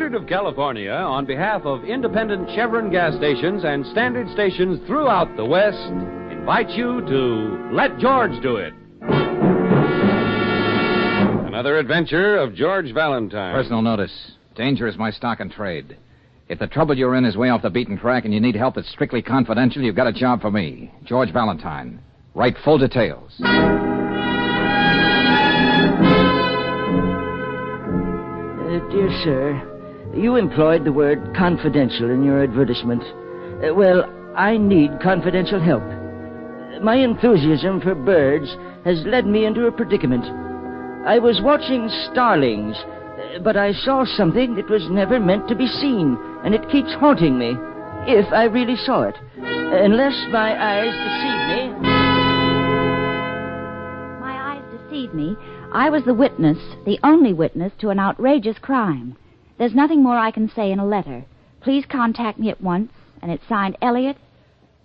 Wizard of California, on behalf of independent Chevron gas stations and standard stations throughout the West, invites you to Let George Do It. Another adventure of George Valentine. Personal notice. Danger is my stock and trade. If the trouble you're in is way off the beaten track and you need help that's strictly confidential, you've got a job for me, George Valentine. Write full details. Dear sir, you employed the word confidential in your advertisement. Well, I need confidential help. My enthusiasm for birds has led me into a predicament. I was watching starlings, but I saw something that was never meant to be seen, and it keeps haunting me, if I really saw it. Unless my eyes deceive me. My eyes deceive me. I was the witness, the only witness, to an outrageous crime. There's nothing more I can say in a letter. Please contact me at once, and it's signed Elliot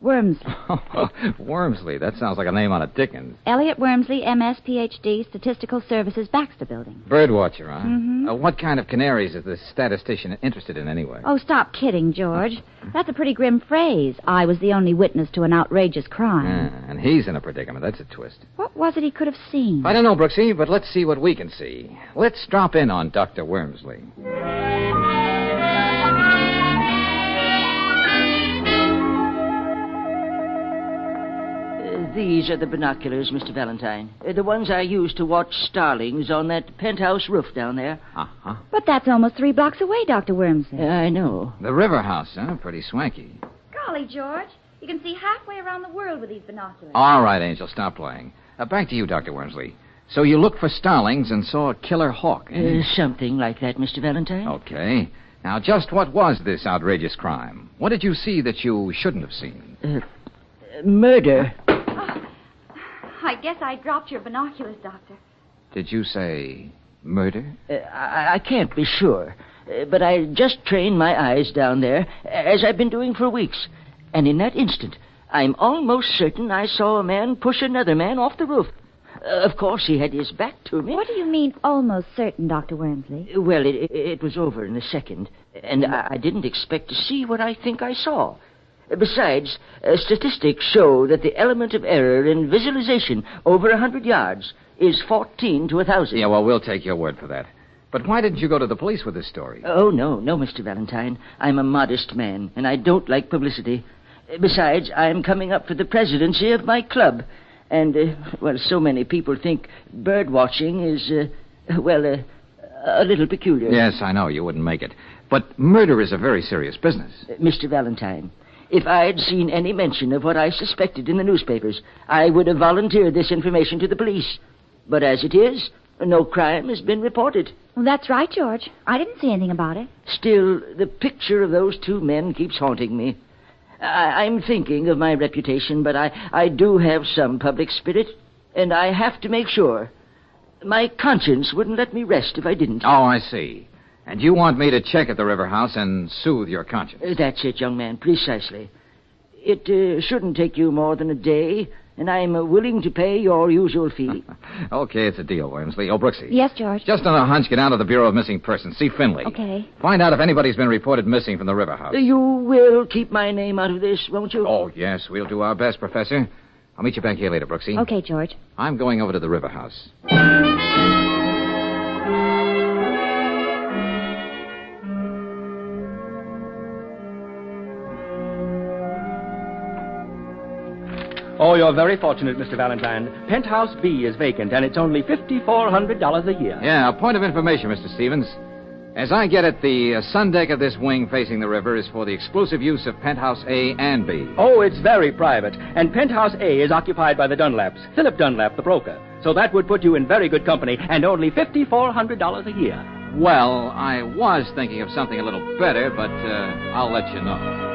Wormsley. Wormsley, that sounds like a name on a Dickens. Elliot Wormsley, M.S., Ph.D., Statistical Services, Baxter Building. Birdwatcher, huh? Mm-hmm. What kind of canaries is the statistician interested in anyway? Oh, stop kidding, George. That's a pretty grim phrase. I was the only witness to an outrageous crime. And he's in a predicament. That's a twist. What was it he could have seen? I don't know, Brooksie, but let's see what we can see. Let's drop in on Dr. Wormsley. These are the binoculars, Mr. Valentine. The ones I used to watch starlings on that penthouse roof down there. Uh-huh. But that's almost 3 blocks away, Dr. Wormsley. I know. The river house, huh? Pretty swanky. Golly, George. You can see halfway around the world with these binoculars. All right, Angel, stop playing. Back to you, Dr. Wormsley. So you looked for starlings and saw a killer hawk, eh? Something like that, Mr. Valentine. Okay. Now, just what was this outrageous crime? What did you see that you shouldn't have seen? Murder. I guess I dropped your binoculars, Doctor. Did you say murder? I can't be sure, but I just trained my eyes down there, as I've been doing for weeks. And in that instant, I'm almost certain I saw a man push another man off the roof. Of course, he had his back to me. What do you mean, almost certain, Dr. Wormsley? Well, it was over in a second, and I didn't expect to see what I think I saw. Besides, statistics show that the element of error in visualization over 100 yards is 14 to 1,000. Yeah, well, we'll take your word for that. But why didn't you go to the police with this story? Oh, no, Mr. Valentine. I'm a modest man, and I don't like publicity. Besides, I'm coming up for the presidency of my club. And, so many people think bird watching is, a little peculiar. Yes, I know. You wouldn't make it. But murder is a very serious business. Mr. Valentine, if I'd seen any mention of what I suspected in the newspapers, I would have volunteered this information to the police. But as it is, no crime has been reported. Well, that's right, George. I didn't see anything about it. Still, the picture of those 2 men keeps haunting me. I'm thinking of my reputation, but I do have some public spirit, and I have to make sure. My conscience wouldn't let me rest if I didn't. Oh, I see. And you want me to check at the river house and soothe your conscience? That's it, young man, precisely. It shouldn't take you more than a day, and I'm willing to pay your usual fee. Okay, it's a deal, Wormsley. Oh, Brooksie. Yes, George. Just on a hunch, get down to the Bureau of Missing Persons. See Finley. Okay. Find out if anybody's been reported missing from the river house. You will keep my name out of this, won't you? Oh, yes, we'll do our best, Professor. I'll meet you back here later, Brooksie. Okay, George. I'm going over to the river house. Oh, you're very fortunate, Mr. Valentine. Penthouse B is vacant, and it's only $5,400 a year. Yeah, a point of information, Mr. Stevens. As I get it, the sun deck of this wing facing the river is for the exclusive use of Penthouse A and B. Oh, it's very private. And Penthouse A is occupied by the Dunlaps, Philip Dunlap, the broker. So that would put you in very good company, and only $5,400 a year. Well, I was thinking of something a little better, but I'll let you know.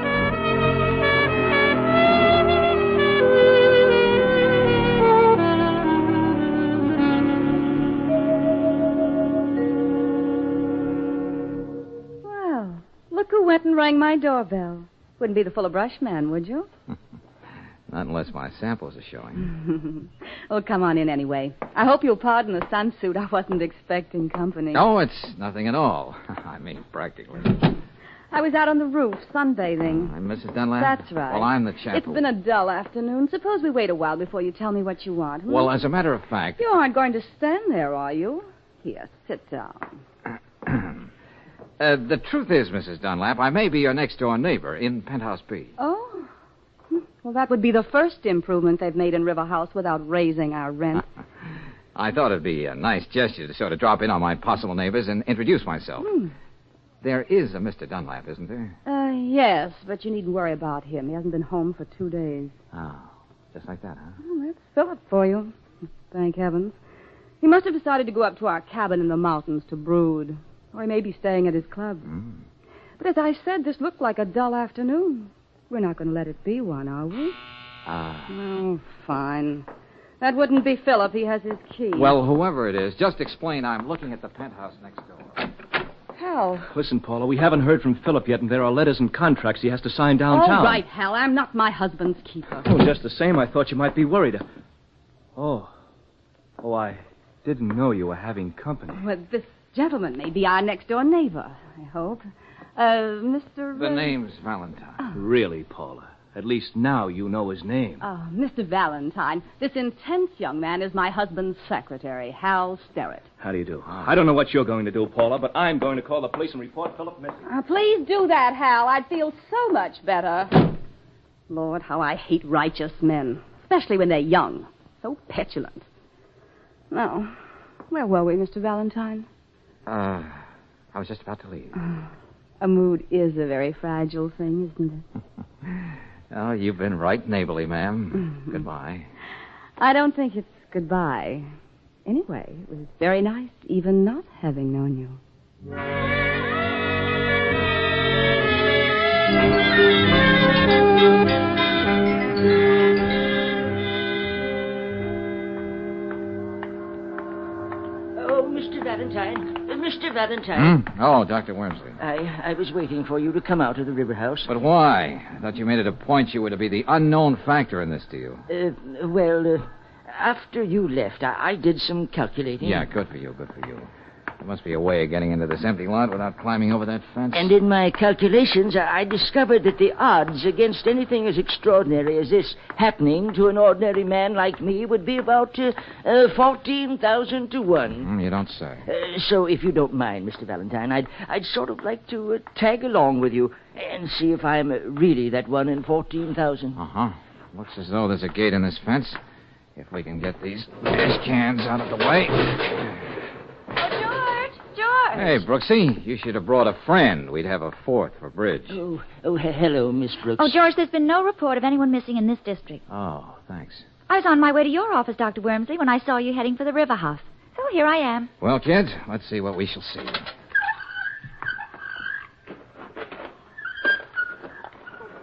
Look who went and rang my doorbell. Wouldn't be the full of brush man, would you? Not unless my samples are showing. Well, come on in anyway. I hope you'll pardon the sunsuit. I wasn't expecting company. No, it's nothing at all. I mean, practically. I was out on the roof, sunbathing. I'm Mrs. Dunlap? That's right. Well, I'm the chap It's been a dull afternoon. Suppose we wait a while before you tell me what you want. Hmm? Well, as a matter of fact... You aren't going to stand there, are you? Here, sit down. The truth is, Mrs. Dunlap, I may be your next-door neighbor in Penthouse B. Oh? Well, that would be the first improvement they've made in River House without raising our rent. I thought it'd be a nice gesture to sort of drop in on my possible neighbors and introduce myself. There is a Mr. Dunlap, isn't there? Yes, but you needn't worry about him. He hasn't been home for 2 days. Oh, just like that, huh? Well, that's Philip for you. Thank heavens. He must have decided to go up to our cabin in the mountains to brood. Or he may be staying at his club. But as I said, this looked like a dull afternoon. We're not going to let it be one, are we? Oh, fine. That wouldn't be Philip. He has his key. Well, whoever it is, just explain I'm looking at the penthouse next door. Hal. Listen, Paula, we haven't heard from Philip yet, and there are letters and contracts he has to sign downtown. All right, Hal. I'm not my husband's keeper. Oh, just the same, I thought you might be worried. Oh, I didn't know you were having company. Well, this gentleman may be our next-door neighbor, I hope. Mr. The name's Valentine. Really, Paula? At least now you know his name. Mr. Valentine, this intense young man is my husband's secretary, Hal Sterrett. How do you do? I don't know what you're going to do, Paula, but I'm going to call the police and report Philip missing. Please do that, Hal. I'd feel so much better. Lord, how I hate righteous men, especially when they're young. So petulant. Now, where were we, Mr. Valentine? I was just about to leave. A mood is a very fragile thing, isn't it? Oh, you've been right neighborly, ma'am. Goodbye. I don't think it's goodbye. Anyway, it was very nice, even not having known you. Oh, Mr. Valentine. Mr. Valentine. Oh, Dr. Wormsley. I was waiting for you to come out of the river house. But why? I thought you made it a point you were to be the unknown factor in this deal. After you left, I did some calculating. Yeah, good for you, good for you. There must be a way of getting into this empty lot without climbing over that fence. And in my calculations, I discovered that the odds against anything as extraordinary as this happening to an ordinary man like me would be about 14,000 to 1. You don't say. So if you don't mind, Mr. Valentine, I'd sort of like to tag along with you and see if I'm really that 1 in 14,000. Uh-huh. Looks as though there's a gate in this fence. If we can get these trash cans out of the way. George! Hey, Brooksie, you should have brought a friend. We'd have a fourth for bridge. Oh, hello, Miss Brooks. Oh, George, there's been no report of anyone missing in this district. Oh, thanks. I was on my way to your office, Dr. Wormsley, when I saw you heading for the river house. So here I am. Well, kids, let's see what we shall see.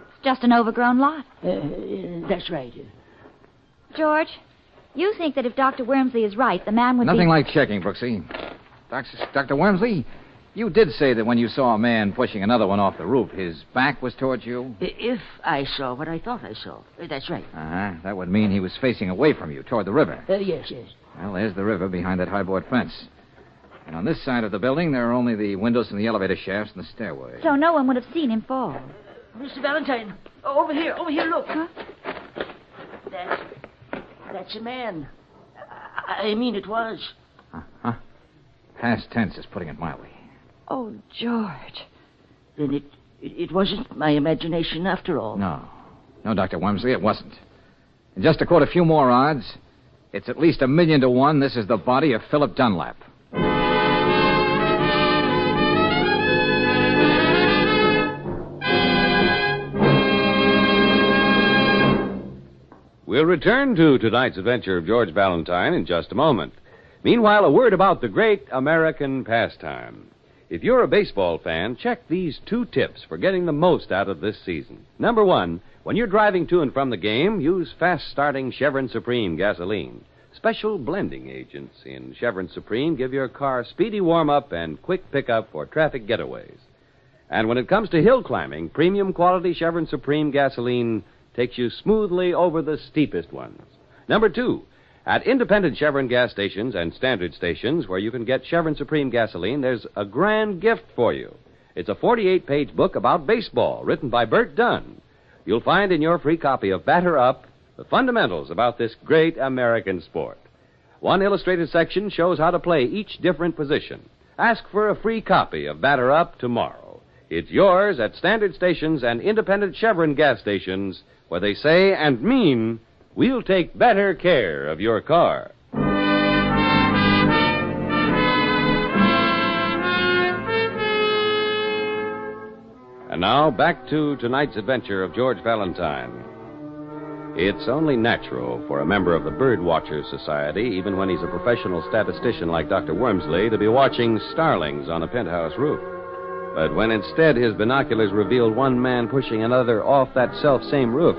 It's just an overgrown lot. That's right. George, you think that if Dr. Wormsley is right, the man would Nothing like checking, Brooksie. Dr. Wormsley, you did say that when you saw a man pushing another one off the roof, his back was towards you? If I saw what I thought I saw. That's right. Uh-huh. That would mean he was facing away from you, toward the river. Yes. Well, there's the river behind that high board fence. And on this side of the building, there are only the windows and the elevator shafts and the stairway. So no one would have seen him fall. Mr. Valentine, over here, look. Huh? That's a man. I mean, it was. Huh? Past tense is putting it mildly. Oh, George. Then it wasn't my imagination after all. No, Dr. Wormsley, it wasn't. And just to quote a few more odds, it's at least 1,000,000 to 1 this is the body of Philip Dunlap. We'll return to tonight's adventure of George Valentine in just a moment. Meanwhile, a word about the great American pastime. If you're a baseball fan, check these 2 tips for getting the most out of this season. Number 1, when you're driving to and from the game, use fast-starting Chevron Supreme gasoline. Special blending agents in Chevron Supreme give your car speedy warm-up and quick pickup for traffic getaways. And when it comes to hill climbing, premium quality Chevron Supreme gasoline takes you smoothly over the steepest ones. Number 2, At independent Chevron gas stations and standard stations where you can get Chevron Supreme gasoline, there's a grand gift for you. It's a 48-page book about baseball written by Bert Dunn. You'll find in your free copy of Batter Up the fundamentals about this great American sport. One illustrated section shows how to play each different position. Ask for a free copy of Batter Up tomorrow. It's yours at standard stations and independent Chevron gas stations where they say and mean, we'll take better care of your car. And now, back to tonight's adventure of George Valentine. It's only natural for a member of the Bird Watchers Society, even when he's a professional statistician like Dr. Wormsley, to be watching starlings on a penthouse roof. But when instead his binoculars revealed one man pushing another off that self-same roof,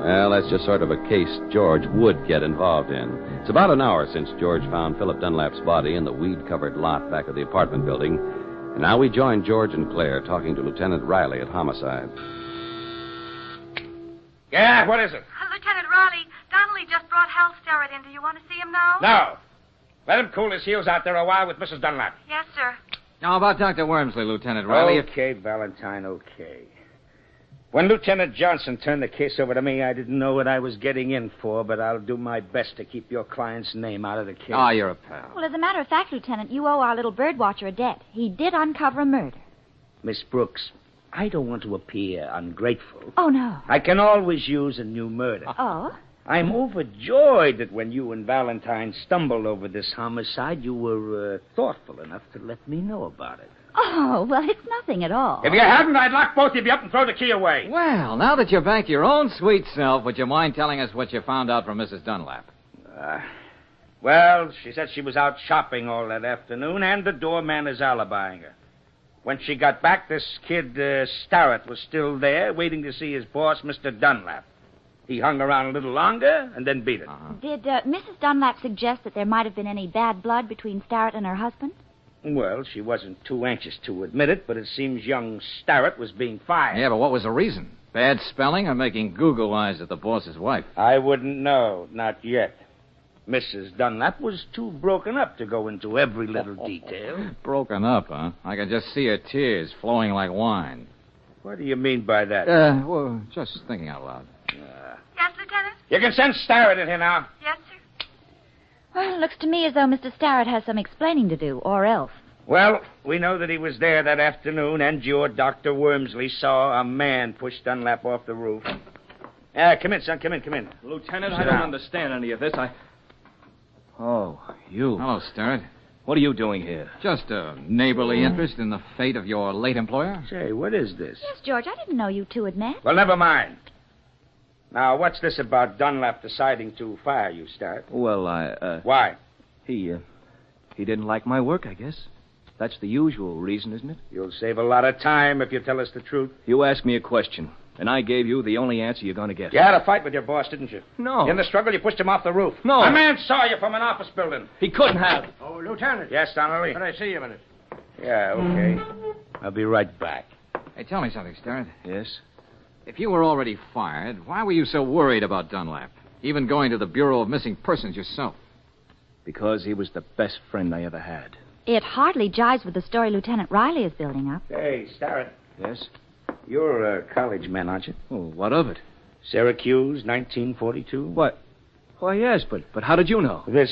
well, that's just sort of a case George would get involved in. It's about an hour since George found Philip Dunlap's body in the weed-covered lot back of the apartment building. And now we join George and Claire talking to Lieutenant Riley at Homicide. Yeah, what is it? Lieutenant Riley, Donnelly just brought Hal Starrett in. Do you want to see him now? No. Let him cool his heels out there a while with Mrs. Dunlap. Yes, sir. How about Dr. Wormsley, Lieutenant Riley? Okay, Valentine, okay. When Lieutenant Johnson turned the case over to me, I didn't know what I was getting in for, but I'll do my best to keep your client's name out of the case. Oh, you're a pal. Well, as a matter of fact, Lieutenant, you owe our little bird watcher a debt. He did uncover a murder. Miss Brooks, I don't want to appear ungrateful. Oh, no. I can always use a new murder. Oh? I'm overjoyed that when you and Valentine stumbled over this homicide, you were thoughtful enough to let me know about it. Oh, well, it's nothing at all. If you hadn't, I'd lock both of you up and throw the key away. Well, now that you're back your own sweet self, would you mind telling us what you found out from Mrs. Dunlap? Well, she said she was out shopping all that afternoon, and the doorman is alibying her. When she got back, this kid, Starrett, was still there, waiting to see his boss, Mr. Dunlap. He hung around a little longer and then beat it. Uh-huh. Did Mrs. Dunlap suggest that there might have been any bad blood between Starrett and her husband? Well, she wasn't too anxious to admit it, but it seems young Starrett was being fired. Yeah, but what was the reason? Bad spelling or making Google eyes at the boss's wife? I wouldn't know, not yet. Mrs. Dunlap was too broken up to go into every little detail. Broken up, huh? I can just see her tears flowing like wine. What do you mean by that? Well, just thinking out loud. Yes, Lieutenant? You can send Starrett in here now. Yes, sir. Well, it looks to me as though Mr. Starrett has some explaining to do, or else. Well, we know that he was there that afternoon, and your Dr. Wormsley saw a man push Dunlap off the roof. Come in, son. Come in. Lieutenant, Sit I don't down. understand any of this. Oh, you. Hello, Starrett. What are you doing here? Just a neighborly interest in the fate of your late employer? Say, what is this? Yes, George, I didn't know you two had met. Well, never mind. Now, what's this about Dunlap deciding to fire you, Starrett? Well, Why? he didn't like my work, I guess. That's the usual reason, isn't it? You'll save a lot of time if you tell us the truth. You asked me a question, and I gave you the only answer you're going to get. You had a fight with your boss, didn't you? No. In the struggle, you pushed him off the roof. No. A man saw you from an office building. He couldn't have. Oh, Lieutenant. Yes, Donnelly? Can I see you a minute? Yeah, okay. I'll be right back. Hey, tell me something, Starrett. Yes? If you were already fired, why were you so worried about Dunlap? Even going to the Bureau of Missing Persons yourself? Because he was the best friend I ever had. It hardly jives with the story Lieutenant Riley is building up. Hey, Starrett, Yes? you're a college man, aren't you? Oh, what of it? Syracuse, 1942? What? Why, yes, but how did you know? This,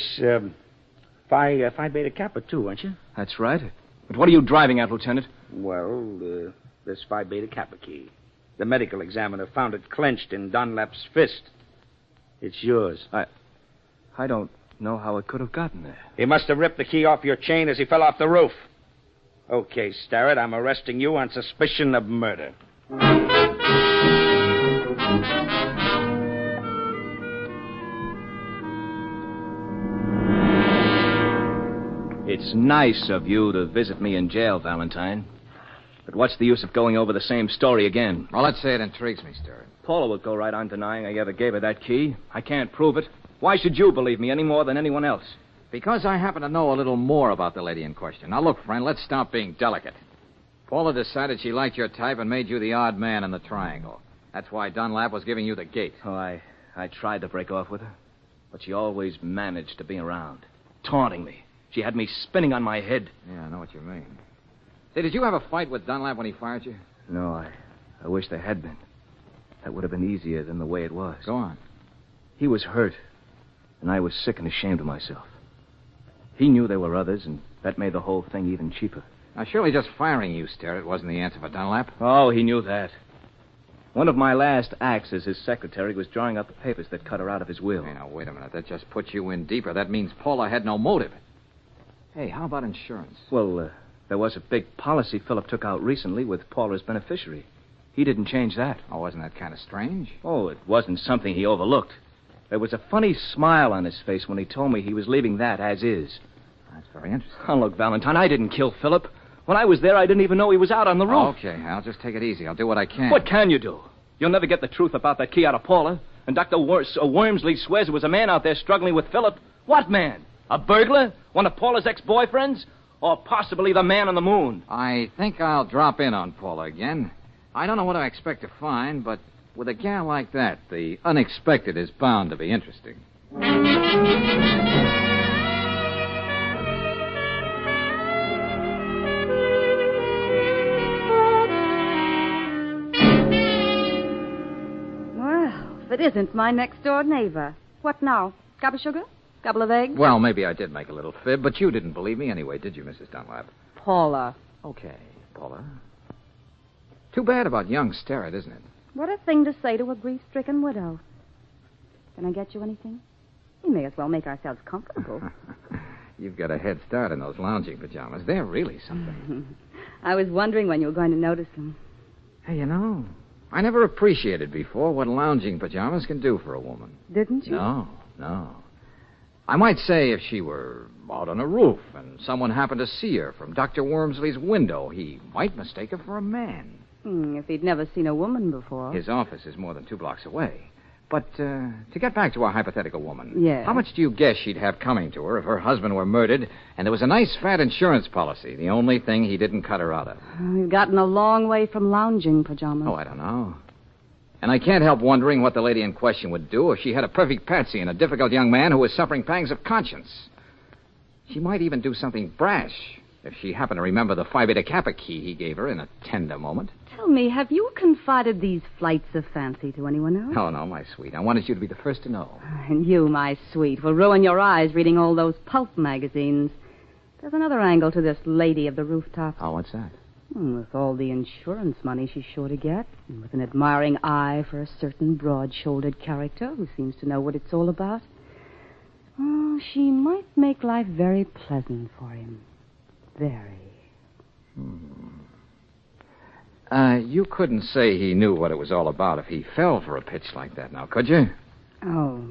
Phi Beta Kappa, too, aren't you? That's right. But what are you driving at, Lieutenant? Well, this Phi Beta Kappa key. The medical examiner found it clenched in Dunlap's fist. It's yours. I don't know how it could have gotten there. He must have ripped the key off your chain as he fell off the roof. Okay, Starrett, I'm arresting you on suspicion of murder. It's nice of you to visit me in jail, Valentine. But what's the use of going over the same story again? Well, let's say it intrigues me, Starrett. Paula would go right on denying I ever gave her that key. I can't prove it. Why should you believe me any more than anyone else? Because I happen to know a little more about the lady in question. Now, look, friend, let's stop being delicate. Paula decided she liked your type and made you the odd man in the triangle. That's why Dunlap was giving you the gate. Oh, I tried to break off with her. But she always managed to be around, taunting me. She had me spinning on my head. Yeah, I know what you mean. Say, did you have a fight with Dunlap when he fired you? No, I wish there had been. That would have been easier than the way it was. Go on. He was hurt, and I was sick and ashamed of myself. He knew there were others, and that made the whole thing even cheaper. Now, surely just firing you, Sterrett, wasn't the answer for Dunlap. Oh, he knew that. One of my last acts as his secretary was drawing up the papers that cut her out of his will. Hey, now, wait a minute. That just puts you in deeper. That means Paula had no motive. Hey, how about insurance? Well, there was a big policy Philip took out recently with Paula's beneficiary. He didn't change that. Oh, wasn't that kind of strange? Oh, it wasn't something he overlooked. There was a funny smile on his face when he told me he was leaving that as is. That's very interesting. Oh, look, Valentine, I didn't kill Philip. When I was there, I didn't even know he was out on the roof. Okay, I'll just take it easy. I'll do what I can. What can you do? You'll never get the truth about that key out of Paula. And Dr. Wormsley swears there was a man out there struggling with Philip. What man? A burglar? One of Paula's ex-boyfriends? Or possibly the man on the moon? I think I'll drop in on Paula again. I don't know what I expect to find, but with a gal like that, the unexpected is bound to be interesting. If it isn't my next-door neighbor. What now? Cup of sugar? Couple of eggs? Well, maybe I did make a little fib, but you didn't believe me anyway, did you, Mrs. Dunlap? Paula. Okay, Paula. Too bad about young Sterrett, isn't it? What a thing to say to a grief-stricken widow. Can I get you anything? We may as well make ourselves comfortable. You've got a head start in those lounging pajamas. They're really something. I was wondering when you were going to notice them. Hey, you know, I never appreciated before what lounging pajamas can do for a woman. Didn't you? No. I might say if she were out on a roof and someone happened to see her from Dr. Wormsley's window, he might mistake her for a man. If he'd never seen a woman before. His office is more than 2 blocks away. But to get back to our hypothetical woman, yes. How much do you guess she'd have coming to her if her husband were murdered and there was a nice fat insurance policy, the only thing he didn't cut her out of? We've gotten a long way from lounging pajamas. Oh, I don't know. And I can't help wondering what the lady in question would do if she had a perfect patsy and a difficult young man who was suffering pangs of conscience. She might even do something brash if she happened to remember the Phi Beta Kappa key he gave her in a tender moment. Tell me, have you confided these flights of fancy to anyone else? Oh, no, my sweet. I wanted you to be the first to know. And you, my sweet, will ruin your eyes reading all those pulp magazines. There's another angle to this lady of the rooftop. Oh, what's that? With all the insurance money she's sure to get, and with an admiring eye for a certain broad-shouldered character who seems to know what it's all about, she might make life very pleasant for him. Very. You couldn't say he knew what it was all about if he fell for a pitch like that now, could you? Oh.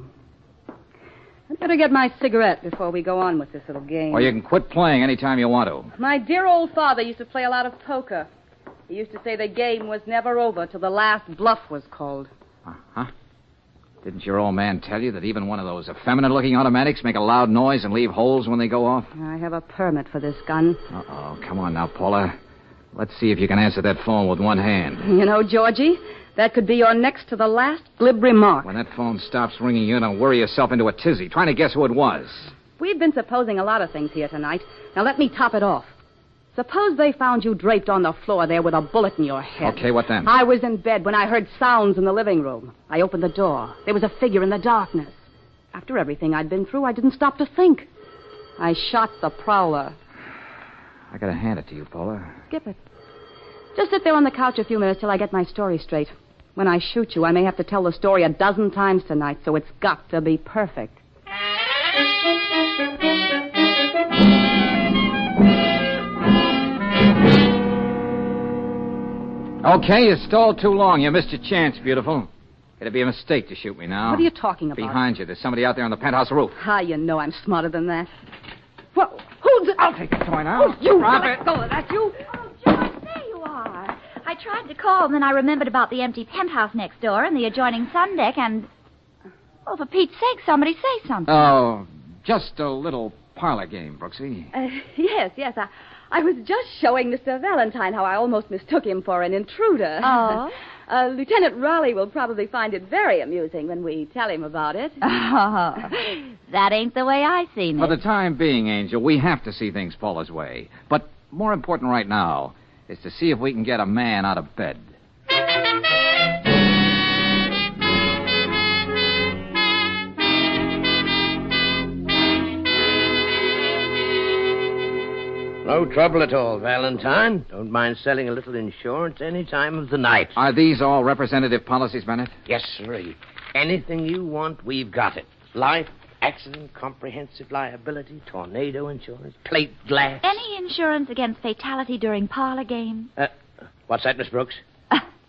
I'd better get my cigarette before we go on with this little game. Or you can quit playing any time you want to. My dear old father used to play a lot of poker. He used to say the game was never over till the last bluff was called. Uh-huh. Didn't your old man tell you that even one of those effeminate-looking automatics make a loud noise and leave holes when they go off? I have a permit for this gun. Uh-oh. Come on now, Paula. Let's see if you can answer that phone with one hand. You know, Georgie, that could be your next to the last glib remark. When that phone stops ringing, you don't worry yourself into a tizzy trying to guess who it was. We've been supposing a lot of things here tonight. Now let me top it off. Suppose they found you draped on the floor there with a bullet in your head. Okay, what then? I was in bed when I heard sounds in the living room. I opened the door. There was a figure in the darkness. After everything I'd been through, I didn't stop to think. I shot the prowler. I gotta hand it to you, Paula. Skip it. Just sit there on the couch a few minutes till I get my story straight. When I shoot you, I may have to tell the story 12 times tonight, so it's got to be perfect. Okay, you stalled too long. You missed your chance, beautiful. It'd be a mistake to shoot me now. What are you talking about? Behind you. There's somebody out there on the penthouse roof. You know I'm smarter than that. What? Who's it? I'll take the toy now. Oh, you drop let it. go of that, you. Oh, George, there you are. I tried to call, and then I remembered about the empty penthouse next door and the adjoining sun deck, and... Oh, for Pete's sake, somebody say something. Oh, just a little parlor game, Brooksie. Yes. I was just showing Mr. Valentine how I almost mistook him for an intruder. Oh? Lieutenant Raleigh will probably find it very amusing when we tell him about it. Oh, that ain't the way I seen it. For the time being, Angel, we have to see things Paula's way. But more important right now is to see if we can get a man out of bed. No trouble at all, Valentine. Don't mind selling a little insurance any time of the night. Are these all representative policies, Bennett? Yes, sirree. Anything you want, we've got it. Life, accident, comprehensive liability, tornado insurance, plate glass. Any insurance against fatality during parlor games? What's that, Miss Brooks?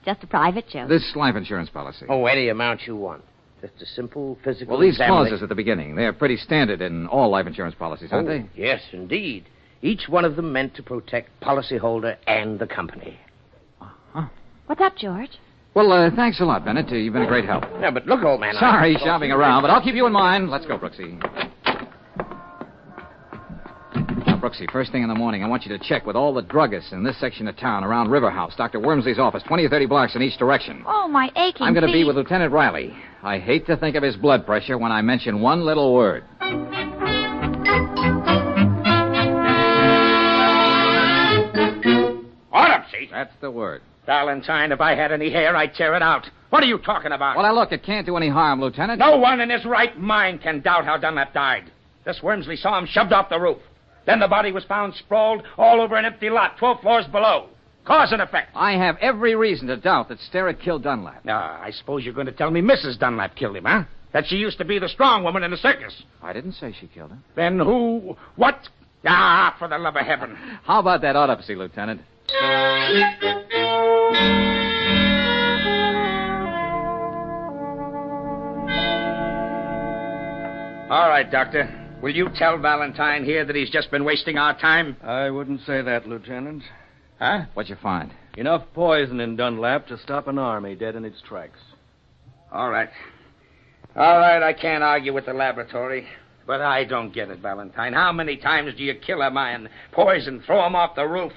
Just a private joke. This life insurance policy. Oh, any amount you want. Just a simple physical Well, these examination. clauses at the beginning, they're pretty standard in all life insurance policies, aren't they? Yes, indeed. Each one of them meant to protect policyholder and the company. What's up, George? Well, thanks a lot, Bennett. You've been a great help. Yeah, but look, old man. Sorry, shopping around, but I'll keep you in mind. Let's go, Brooksie. Now, Brooksie, first thing in the morning, I want you to check with all the druggists in this section of town around River House, Dr. Wormsley's office, 20 or 30 blocks in each direction. Oh, my aching I'm going to be feet. with Lieutenant Riley. I hate to think of his blood pressure when I mention one little word. Autopsy? That's the word. Valentine, if I had any hair, I'd tear it out. What are you talking about? Well, now, look, it can't do any harm, Lieutenant. No one in his right mind can doubt how Dunlap died. This Wormsley saw him shoved off the roof. Then the body was found sprawled all over an empty lot, 12 floors below. Cause and effect. I have every reason to doubt that Sterrett killed Dunlap. I suppose you're going to tell me Mrs. Dunlap killed him, huh? That she used to be the strong woman in the circus. I didn't say she killed him. Then who? What? For the love of heaven. How about that autopsy, Lieutenant? All right, Doctor. Will you tell Valentine here that he's just been wasting our time? I wouldn't say that, Lieutenant. Huh? What'd you find? Enough poison in Dunlap to stop an army dead in its tracks. All right. All right, I can't argue with the laboratory. But I don't get it, Valentine. How many times do you kill a man, poison, throw him off the roof?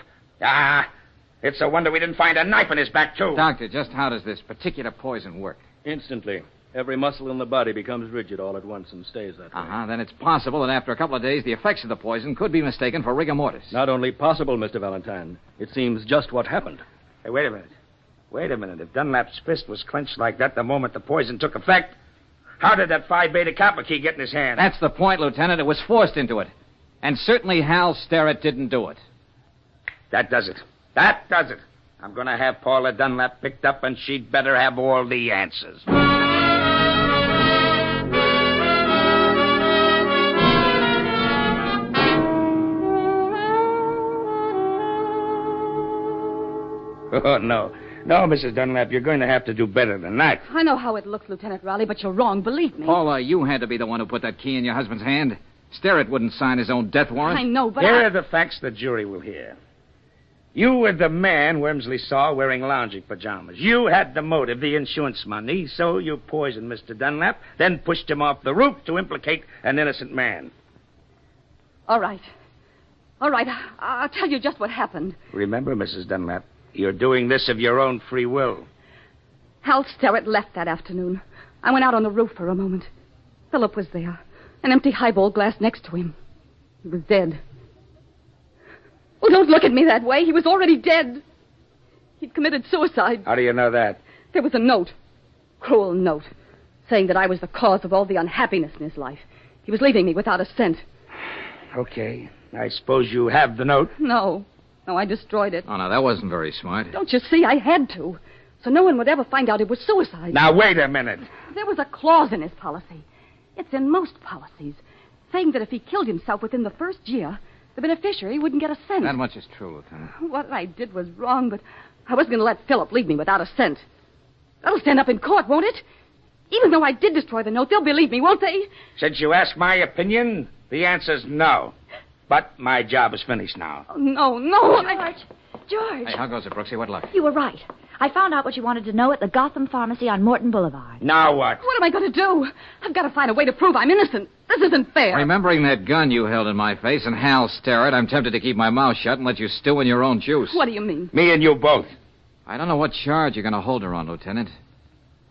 It's a wonder we didn't find a knife in his back, too. Doctor, just how does this particular poison work? Instantly. Every muscle in the body becomes rigid all at once and stays that way. Then it's possible that after a couple of days, the effects of the poison could be mistaken for rigor mortis. Not only possible, Mr. Valentine. It seems just what happened. Hey, wait a minute. If Dunlap's fist was clenched like that the moment the poison took effect, how did that Phi Beta Kappa key get in his hand? That's the point, Lieutenant. It was forced into it. And certainly Hal Sterrett didn't do it. That does it. I'm going to have Paula Dunlap picked up, and she'd better have all the answers. Oh, no. No, Mrs. Dunlap, you're going to have to do better than that. I know how it looks, Lieutenant Raleigh, but you're wrong, believe me. Paula, you had to be the one who put that key in your husband's hand. Sterrett wouldn't sign his own death warrant. I know, but Here are the facts the jury will hear. You were the man Wormsley saw wearing lounging pajamas. You had the motive, the insurance money, so you poisoned Mr. Dunlap, then pushed him off the roof to implicate an innocent man. All right. I'll tell you just what happened. Remember, Mrs. Dunlap, you're doing this of your own free will. Hal Sterrett left that afternoon. I went out on the roof for a moment. Philip was there, an empty highball glass next to him. He was dead. Well, don't look at me that way. He was already dead. He'd committed suicide. How do you know that? There was a note, cruel note, saying that I was the cause of all the unhappiness in his life. He was leaving me without a cent. Okay. I suppose you have the note. No, I destroyed it. Oh, no, that wasn't very smart. Don't you see? I had to. So no one would ever find out it was suicide. Now, wait a minute. There was a clause in his policy. It's in most policies, saying that if he killed himself within the first year, the beneficiary wouldn't get a cent. That much is true, Lieutenant. What I did was wrong, but I wasn't going to let Philip leave me without a cent. That'll stand up in court, won't it? Even though I did destroy the note, they'll believe me, won't they? Since you asked my opinion, the answer's no. But my job is finished now. Oh, no. George. Hey, how goes it, Brooksie? What luck? You were right. I found out what you wanted to know at the Gotham Pharmacy on Morton Boulevard. Now what? What am I going to do? I've got to find a way to prove I'm innocent. This isn't fair. Remembering that gun you held in my face and Hal Sterrett, I'm tempted to keep my mouth shut and let you stew in your own juice. What do you mean? Me and you both. I don't know what charge you're going to hold her on, Lieutenant,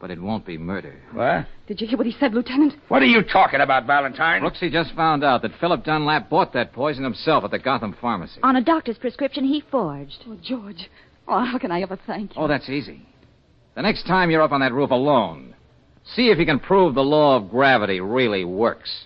but it won't be murder. What? Did you hear what he said, Lieutenant? What are you talking about, Valentine? Brooksy just found out that Philip Dunlap bought that poison himself at the Gotham pharmacy. On a doctor's prescription he forged. Oh, George. Oh, how can I ever thank you? Oh, that's easy. The next time you're up on that roof alone, see if you can prove the law of gravity really works.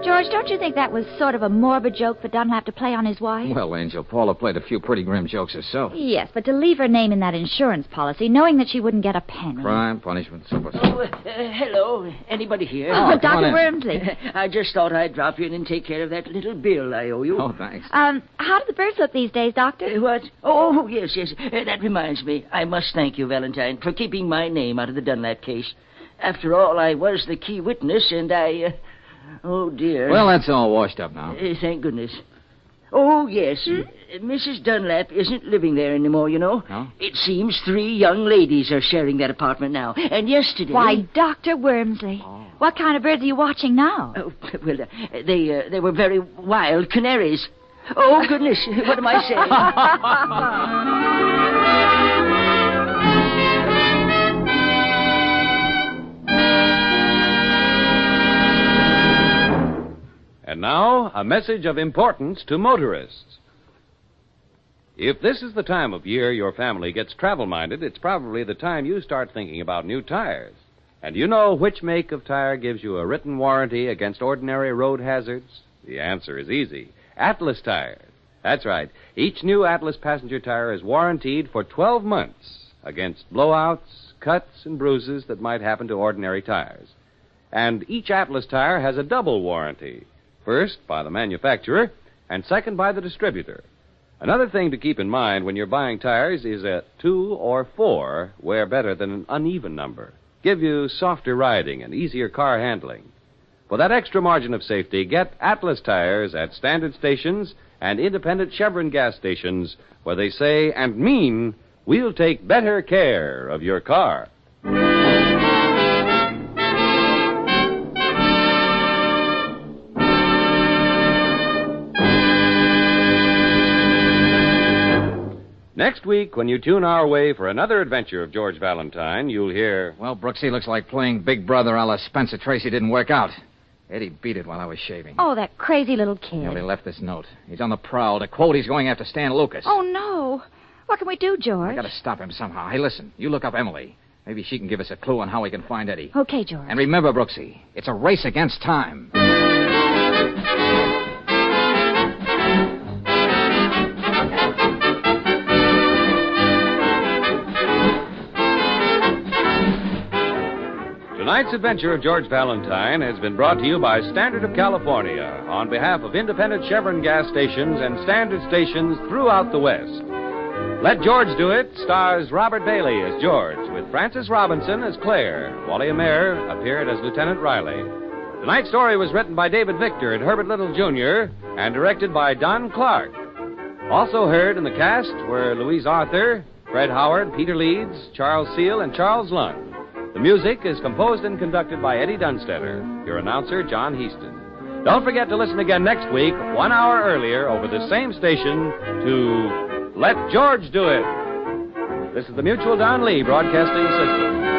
George, don't you think that was sort of a morbid joke for Dunlap to play on his wife? Well, Angel, Paula played a few pretty grim jokes herself. Yes, but to leave her name in that insurance policy, knowing that she wouldn't get a penny. Crime, punishment, so forth. Hello. Anybody here? Oh, Dr. Wormsley. I just thought I'd drop in and take care of that little bill I owe you. Oh, thanks. How do the birds look these days, Doctor? What? Oh, yes. That reminds me. I must thank you, Valentine, for keeping my name out of the Dunlap case. After all, I was the key witness, and I... Oh, dear. Well, that's all washed up now. Thank goodness. Oh, yes. Mrs. Dunlap isn't living there anymore, you know. No? It seems 3 young ladies are sharing that apartment now. And yesterday... Why, Dr. Wormsley. Oh. What kind of birds are you watching now? Oh, well, they were very wild canaries. Oh, goodness. What am I saying? And now, a message of importance to motorists. If this is the time of year your family gets travel-minded, it's probably the time you start thinking about new tires. And you know which make of tire gives you a written warranty against ordinary road hazards? The answer is easy. Atlas tires. That's right. Each new Atlas passenger tire is warranted for 12 months against blowouts, cuts, and bruises that might happen to ordinary tires. And each Atlas tire has a double warranty. First, by the manufacturer, and second, by the distributor. Another thing to keep in mind when you're buying tires is a 2 or 4 wear better than an uneven number. Give you softer riding and easier car handling. For that extra margin of safety, get Atlas tires at standard stations and independent Chevron gas stations where they say and mean, we'll take better care of your car. Next week, when you tune our way for another adventure of George Valentine, you'll hear... Well, Brooksy, looks like playing Big Brother a la Spencer Tracy didn't work out. Eddie beat it while I was shaving. Oh, that crazy little kid. He left this note. He's on the prowl. To quote, he's going after Stan Lucas. Oh, no. What can we do, George? I gotta stop him somehow. Hey, listen, you look up Emily. Maybe she can give us a clue on how we can find Eddie. Okay, George. And remember, Brooksy, it's a race against time. Tonight's adventure of George Valentine has been brought to you by Standard of California on behalf of independent Chevron gas stations and standard stations throughout the West. Let George Do It stars Robert Bailey as George, with Frances Robinson as Claire. Wally Maher appeared as Lieutenant Riley. Tonight's story was written by David Victor and Herbert Little, Jr., and directed by Don Clark. Also heard in the cast were Louise Arthur, Fred Howard, Peter Leeds, Charles Seale, and Charles Lund. The music is composed and conducted by Eddie Dunstetter. Your announcer, John Heaston. Don't forget to listen again next week, 1 hour earlier, over the same station, to Let George Do It. This is the Mutual Don Lee Broadcasting System.